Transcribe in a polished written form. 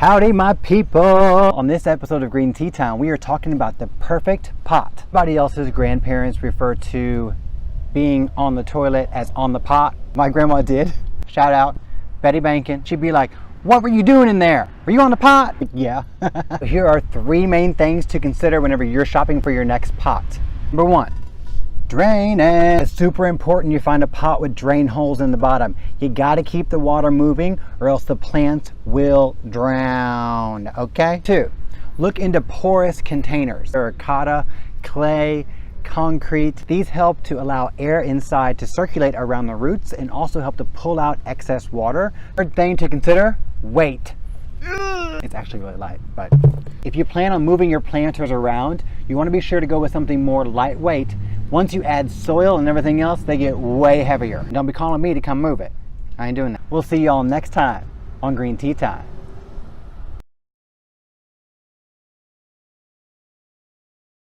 Howdy my people! On this episode of Green Tea Time, we are talking about the perfect pot. Everybody else's grandparents refer to being on the toilet as on the pot. My grandma did. Shout out Betty Banken. She'd be like, what were you doing in there? Were you on the pot? Yeah. Here are three main things to consider whenever you're shopping for your next pot. Number one, drainage. It's super important you find a pot with drain holes in the bottom. You gotta keep the water moving or else the plants will drown, okay? Two, look into porous containers. Terracotta, clay, concrete. These help to allow air inside to circulate around the roots and also help to pull out excess water. Third thing to consider, weight. It's actually really light, but if you plan on moving your planters around, you want to be sure to go with something more lightweight. Once you add soil and everything else, they get way heavier. Don't be calling me to come move it. I ain't doing that. We'll see y'all next time on Green Tea Time.